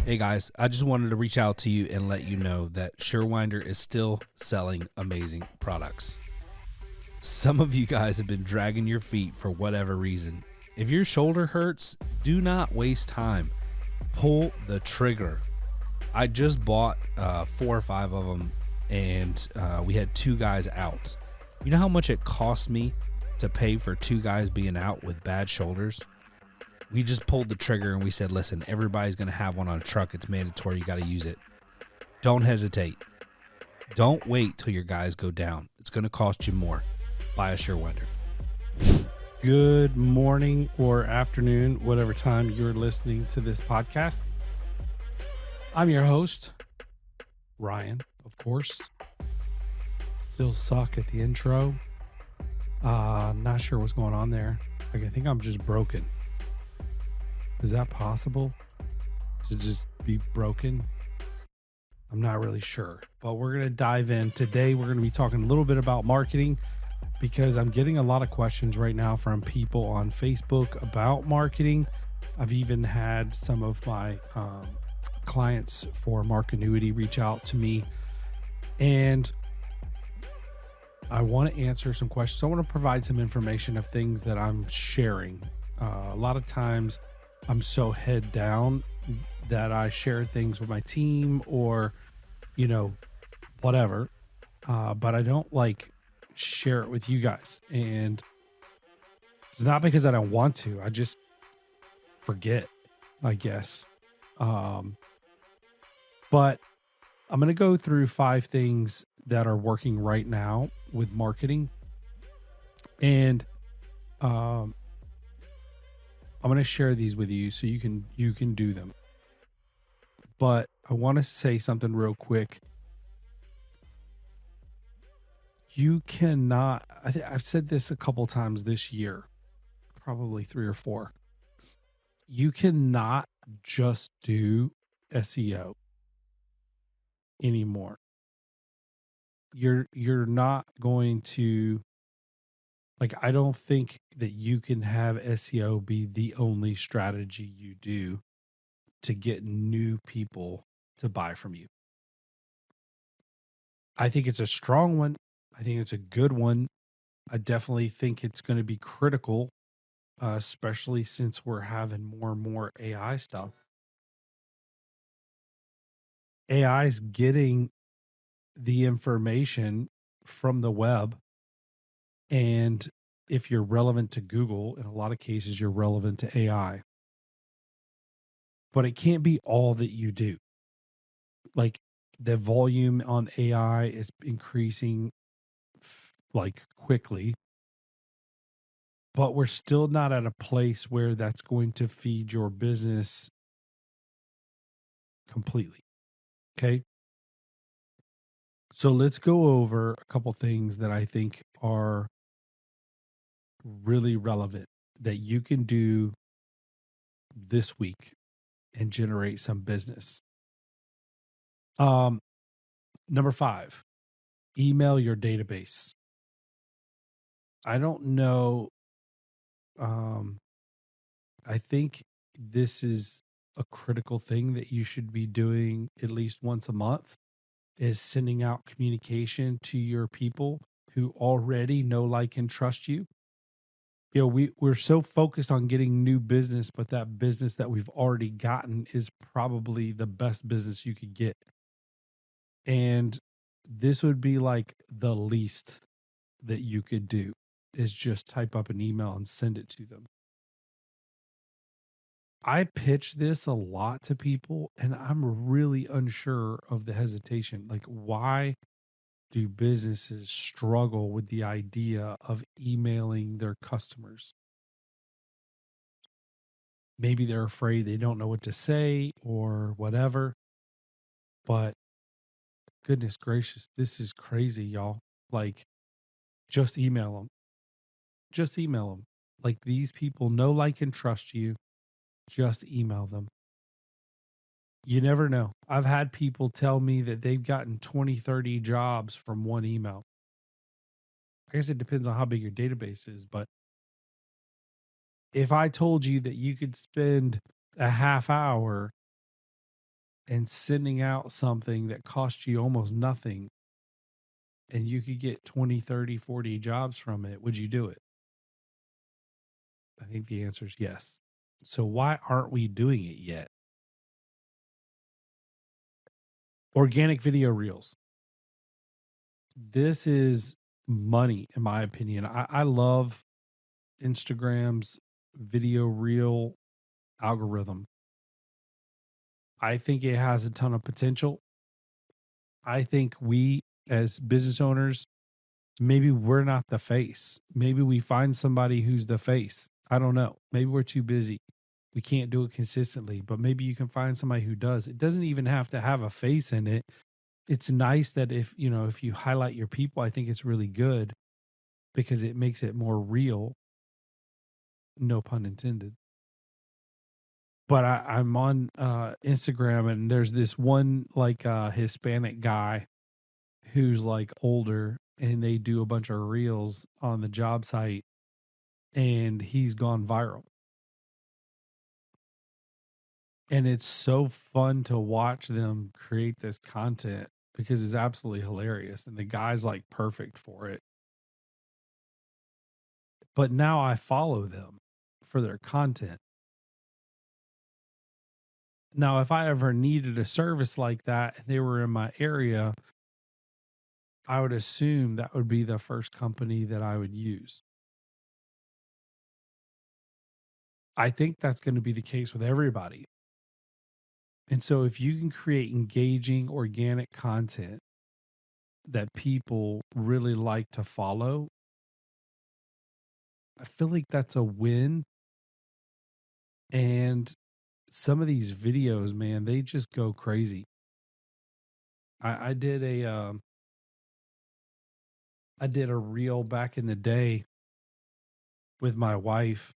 Hey guys, I just wanted to reach out to you and let you know that Surewinder is still selling amazing products. Some of you guys have been dragging your feet for whatever reason. If your shoulder hurts, do not waste time. Pull the trigger. I just bought 4 or 5 of them, and we had 2 guys out. You know how much it cost me to pay for 2 guys being out with bad shoulders? We just pulled the trigger and we said, listen, everybody's going to have one on a truck. It's mandatory. You got to use it. Don't hesitate. Don't wait till your guys go down. It's going to cost you more. Buy a Surewinder. Good morning or afternoon, whatever time you're listening to this podcast. I'm your host, Ryan, of course. Still suck at the intro. Not sure what's going on there. I think I'm just broken. Is that possible? To just be broken? I'm not really sure, but we're going to dive in. Today, we're going to be talking a little bit about marketing because I'm getting a lot of questions right now from people on Facebook about marketing. I've even had some of my clients for Mark Annuity reach out to me, and I want to answer some questions. I want to provide some information of things that I'm sharing. A lot of times I'm so head down that I share things with my team or, whatever. But I don't share it with you guys. And it's not because I don't want to. I just forget, I guess. But I'm going to go through 5 things that are working right now with marketing. And, I'm going to share these with you so you can do them. But I want to say something real quick. You cannot, I've said this a couple times this year, probably 3 or 4. You cannot just do SEO anymore. You're not going to, I don't think that you can have SEO be the only strategy you do to get new people to buy from you. I think it's a strong one. I think it's a good one. I definitely think it's going to be critical, especially since we're having more and more AI stuff. AI is getting the information from the web, and if you're relevant to Google, in a lot of cases, you're relevant to AI. But it can't be all that you do. The volume on AI is increasing quickly, but we're still not at a place where that's going to feed your business completely. Okay. So let's go over a couple things that I think are really relevant that you can do this week and generate some business. Number 5, email your database. I don't know. I think this is a critical thing that you should be doing at least once a month, is sending out communication to your people who already know, like, and trust you. We're so focused on getting new business, but that business that we've already gotten is probably the best business you could get. And this would be the least that you could do is just type up an email and send it to them. I pitch this a lot to people, and I'm really unsure of the hesitation. Why do businesses struggle with the idea of emailing their customers? Maybe they're afraid they don't know what to say or whatever, but goodness gracious, this is crazy, y'all. Just email them. Just email them. These people know, like, and trust you. Just email them. You never know. I've had people tell me that they've gotten 20, 30 jobs from one email. I guess it depends on how big your database is, but if I told you that you could spend a half hour and sending out something that costs you almost nothing and you could get 20, 30, 40 jobs from it, would you do it? I think the answer is yes. So why aren't we doing it yet? Organic video reels. This is money, in my opinion. I love Instagram's video reel algorithm. I think it has a ton of potential. I think we, as business owners, maybe we're not the face. Maybe we find somebody who's the face. I don't know. Maybe we're too busy. We can't do it consistently, but maybe you can find somebody who does. It doesn't even have to have a face in it. It's nice that if you highlight your people, I think it's really good because it makes it more real. No pun intended. But I'm on Instagram and there's this one like Hispanic guy who's like older and they do a bunch of reels on the job site and he's gone viral. And it's so fun to watch them create this content because it's absolutely hilarious. And the guy's like perfect for it. But now I follow them for their content. Now, if I ever needed a service like that and they were in my area, I would assume that would be the first company that I would use. I think that's going to be the case with everybody. And so if you can create engaging organic content that people really like to follow, I feel like that's a win. And some of these videos, man, they just go crazy. I did a reel back in the day with my wife.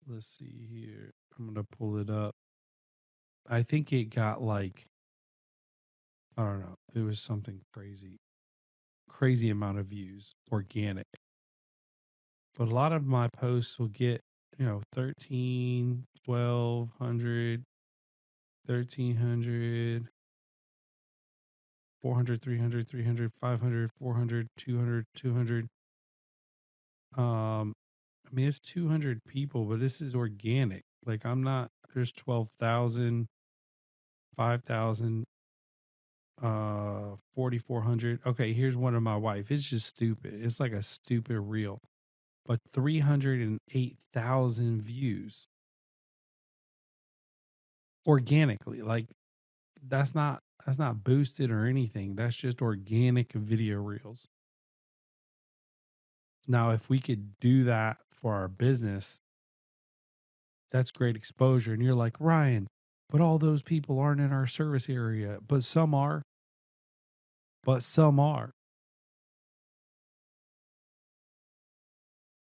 Let's see here. I'm going to pull it up. I think it got like, I don't know. It was something crazy amount of views, organic. But a lot of my posts will get, 13, 1,200, 1,300, 400, 300, 300, 500, 400, 200, 200. I mean, it's 200 people, but this is organic. Like there's 12,000, 5,000, 4,400. Okay, here's one of my wife. It's just stupid. It's like a stupid reel, but 308,000 views organically. Like that's not boosted or anything. That's just organic video reels. Now, if we could do that for our business, that's great exposure. And you're like, Ryan, but all those people aren't in our service area, but some are.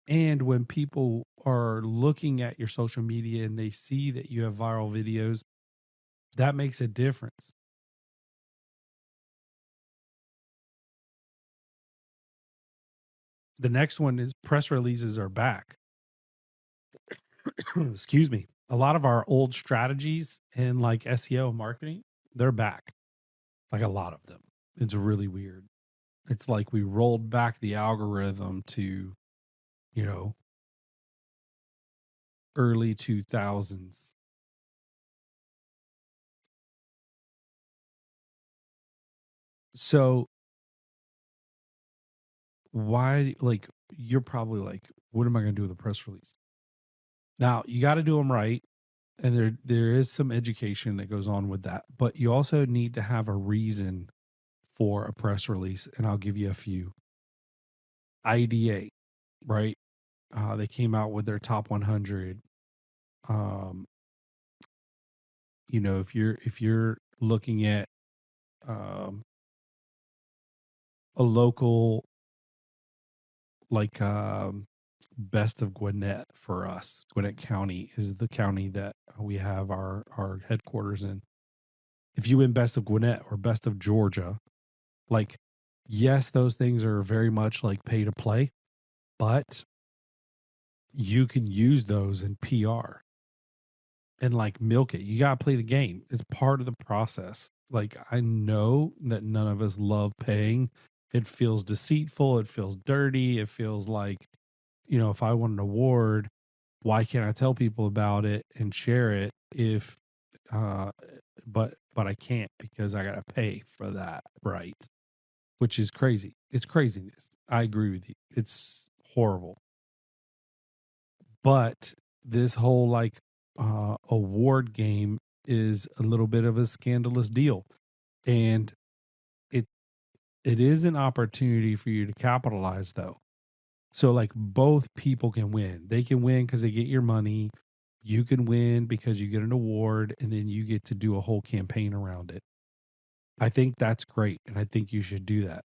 And when people are looking at your social media and they see that you have viral videos, that makes a difference. The next one is press releases are back. Excuse me. A lot of our old strategies in like SEO marketing, they're back. Like a lot of them. It's really weird. It's like we rolled back the algorithm to, early 2000s. So why, like, you're probably like, what am I going to do with a press release? Now, you got to do them right. And there is some education that goes on with that. But you also need to have a reason for a press release. And I'll give you a few. IDA, right? They came out with their top 100. If you're looking at a local, like best of Gwinnett for us, Gwinnett County is the county that we have our headquarters in. If you win best of Gwinnett or best of Georgia, like, yes, those things are very much like pay to play, but you can use those in PR and like milk it. You got to play the game. It's part of the process. Like, I know that none of us love paying. It feels deceitful. It feels dirty. It feels like, if I want an award, why can't I tell people about it and share it if, uh, but I can't because I got to pay for that. Right. Which is crazy. It's craziness. I agree with you. It's horrible. But this whole like award game is a little bit of a scandalous deal, and it it is an opportunity for you to capitalize though. So like both people can win. They can win because they get your money. You can win because you get an award, and then you get to do a whole campaign around it. I think that's great, and I think you should do that.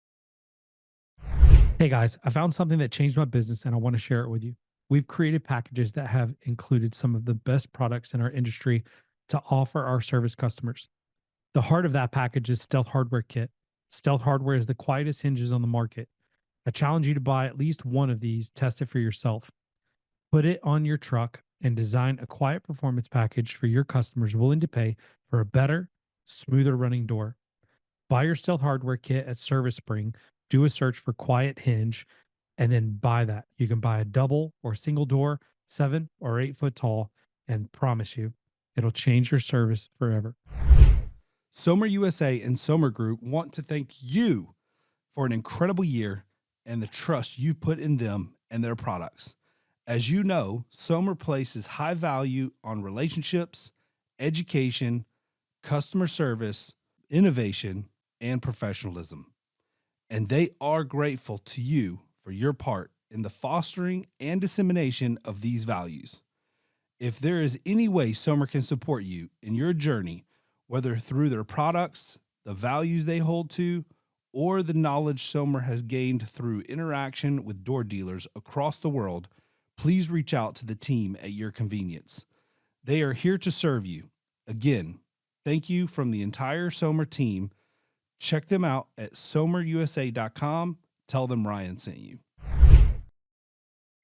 Hey guys, I found something that changed my business and I want to share it with you. We've created packages that have included some of the best products in our industry to offer our service customers. The heart of that package is Stealth Hardware Kit. Stealth Hardware is the quietest hinges on the market. I challenge you to buy at least one of these, test it for yourself. Put it on your truck and design a quiet performance package for your customers willing to pay for a better, smoother running door. Buy your Stealth Hardware Kit at Service Spring, do a search for Quiet Hinge, and then buy that. You can buy a double or single door, 7 or 8 foot tall, and promise you, it'll change your service forever. Somer USA and Somer Group want to thank you for an incredible year and the trust you've put in them and their products. As you know, Somer places high value on relationships, education, customer service, innovation, and professionalism. And they are grateful to you for your part in the fostering and dissemination of these values. If there is any way Somer can support you in your journey, whether through their products, the values they hold to, or the knowledge Somer has gained through interaction with door dealers across the world, please reach out to the team at your convenience. They are here to serve you. Again, thank you from the entire Somer team. Check them out at somerusa.com. Tell them Ryan sent you.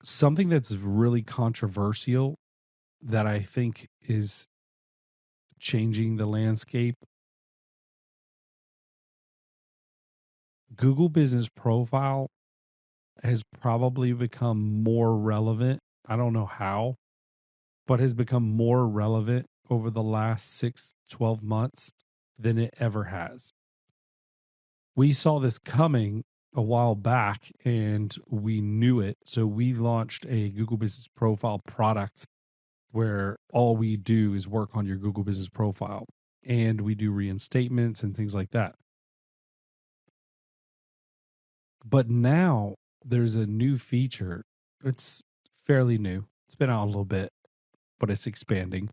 Something that's really controversial that I think is changing the landscape. Google Business Profile has probably become more relevant. I don't know how, but has become more relevant over the last 6-12 months than it ever has. We saw this coming a while back and we knew it. So we launched a Google Business Profile product where all we do is work on your Google Business Profile, and we do reinstatements and things like that. But now there's a new feature. It's fairly new. It's been out a little bit, but it's expanding.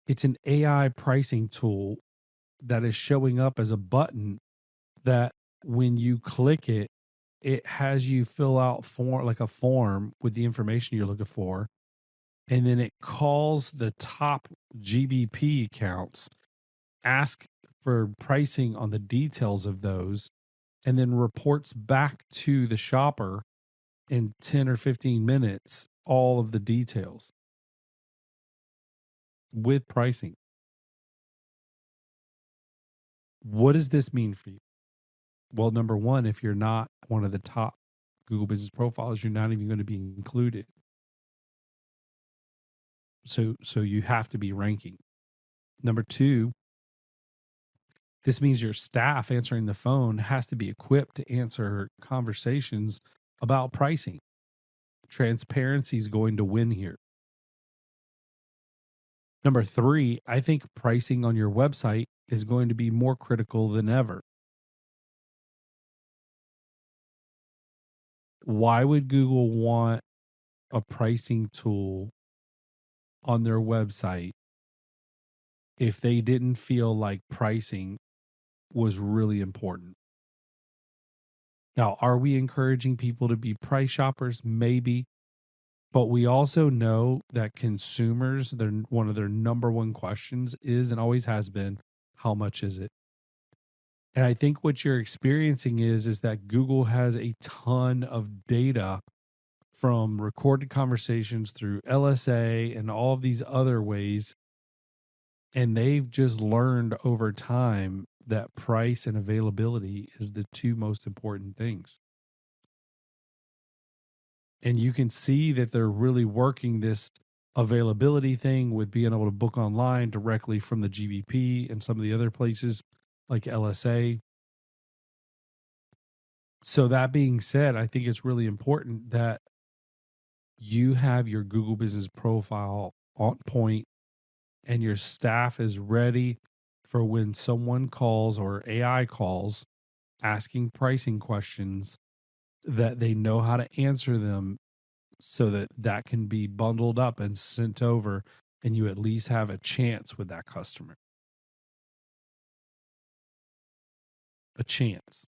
It's an AI pricing tool that is showing up as a button that when you click it, it has you fill out a form with the information you're looking for. And then it calls the top GBP accounts, ask for pricing on the details of those, and then reports back to the shopper in 10 or 15 minutes all of the details with pricing. What does this mean for you? Well, number one, if you're not one of the top Google Business Profiles, you're not even going to be included. So you have to be ranking. Number two, this means your staff answering the phone has to be equipped to answer conversations about pricing. Transparency is going to win here. Number three, I think pricing on your website is going to be more critical than ever. Why would Google want a pricing tool on their website if they didn't feel like pricing was really important? Now, are we encouraging people to be price shoppers? Maybe. But we also know that consumers, one of their number one questions is and always has been, how much is it? And I think what you're experiencing is that Google has a ton of data from recorded conversations through LSA and all of these other ways. And they've just learned over time that price and availability is the two most important things. And you can see that they're really working this availability thing with being able to book online directly from the GBP and some of the other places like LSA. So that being said, I think it's really important that you have your Google Business Profile on point and your staff is ready for when someone calls or AI calls asking pricing questions, that they know how to answer them so that that can be bundled up and sent over and you at least have a chance with that customer. A chance.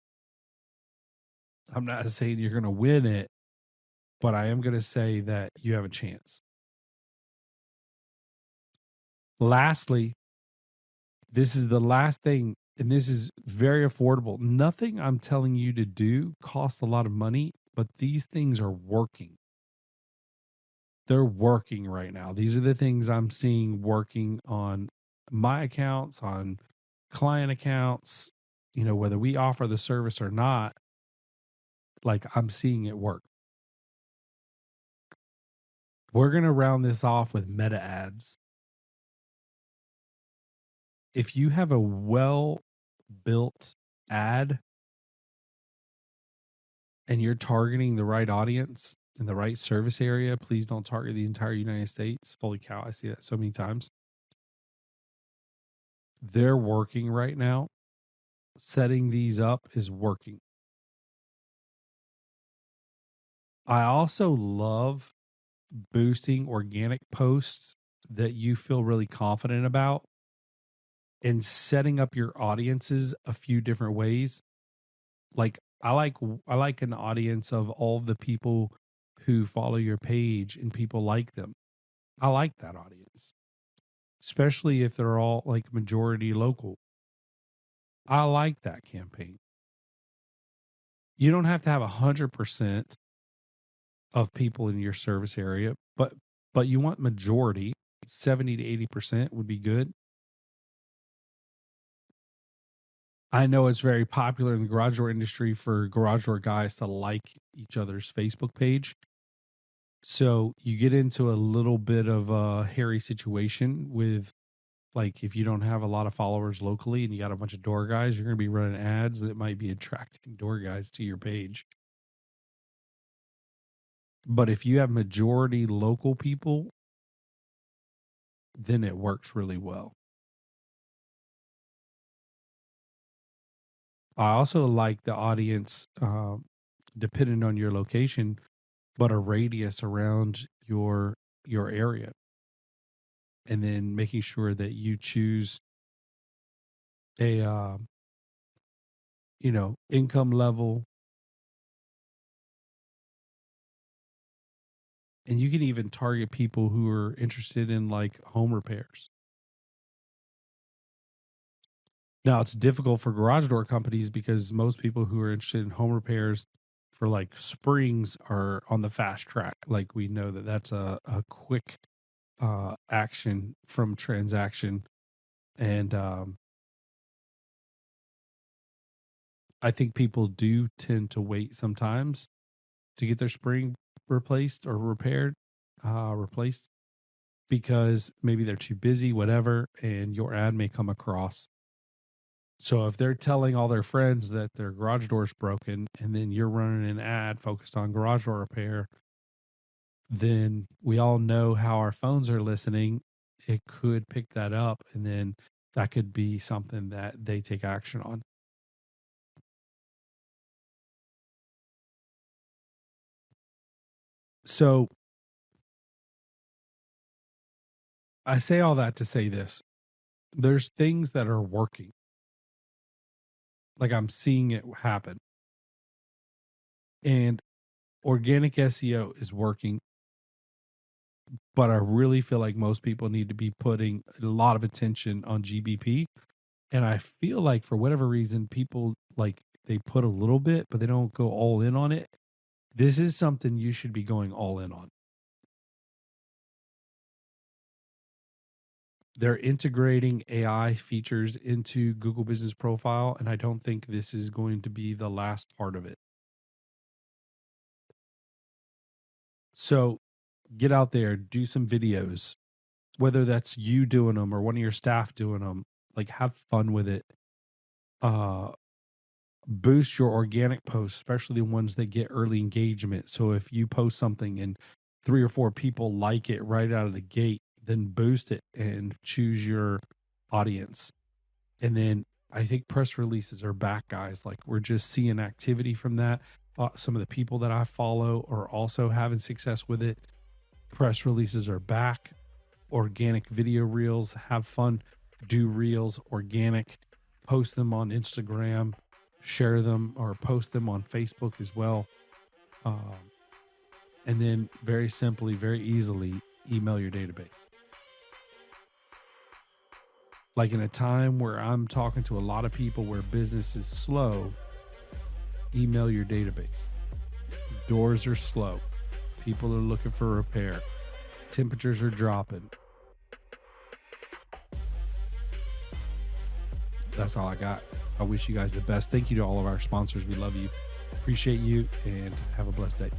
I'm not saying you're going to win it, but I am going to say that you have a chance. Lastly, this is the last thing, and this is very affordable. Nothing I'm telling you to do costs a lot of money, but these things are working. They're working right now. These are the things I'm seeing working on my accounts, on client accounts, whether we offer the service or not, like I'm seeing it work. We're going to round this off with meta ads. If you have a well-built ad and you're targeting the right audience in the right service area, please don't target the entire United States. Holy cow, I see that so many times. They're working right now. Setting these up is working. I also love boosting organic posts that you feel really confident about and setting up your audiences a few different ways. Like I like an audience of all of the people who follow your page and people like them. I like that audience, especially if they're all like majority local. I like that campaign. You don't have to have 100% of people in your service area, but you want majority. 70 to 80% would be good. I know it's very popular in the garage door industry for garage door guys to like each other's Facebook page. So you get into a little bit of a hairy situation with, like, if you don't have a lot of followers locally and you got a bunch of door guys, you're going to be running ads that might be attracting door guys to your page. But if you have majority local people, then it works really well. I also like the audience, depending on your location, but a radius around your area. And then making sure that you choose a, income level. And you can even target people who are interested in like home repairs. Now, it's difficult for garage door companies because most people who are interested in home repairs for like springs are on the fast track. Like we know that that's a quick action from transaction. And I think people do tend to wait sometimes to get their spring replaced or replaced because maybe they're too busy, whatever, and your ad may come across. So if they're telling all their friends that their garage door is broken and then you're running an ad focused on garage door repair, then we all know how our phones are listening. It could pick that up, and then that could be something that they take action on. So I say all that to say this. There's things that are working. Like I'm seeing it happen. And organic SEO is working. But I really feel like most people need to be putting a lot of attention on GBP. And I feel like for whatever reason, people like they put a little bit, but they don't go all in on it. This is something you should be going all in on. They're integrating AI features into Google Business Profile, and I don't think this is going to be the last part of it. So get out there, do some videos, whether that's you doing them or one of your staff doing them. Like, have fun with it. Boost your organic posts, especially the ones that get early engagement. So if you post something and 3 or 4 people like it right out of the gate, then boost it and choose your audience. And then I think press releases are back, guys. Like, we're just seeing activity from that. Some of the people that I follow are also having success with it. Press releases are back. Organic video reels, have fun. Do reels, organic. Post them on Instagram. Share them or post them on Facebook as well. And then very simply, very easily, email your database. Like, in a time where I'm talking to a lot of people where business is slow, email your database. Doors are slow. People are looking for repair. Temperatures are dropping. That's all I got. I wish you guys the best. Thank you to all of our sponsors. We love you. Appreciate you, and have a blessed day.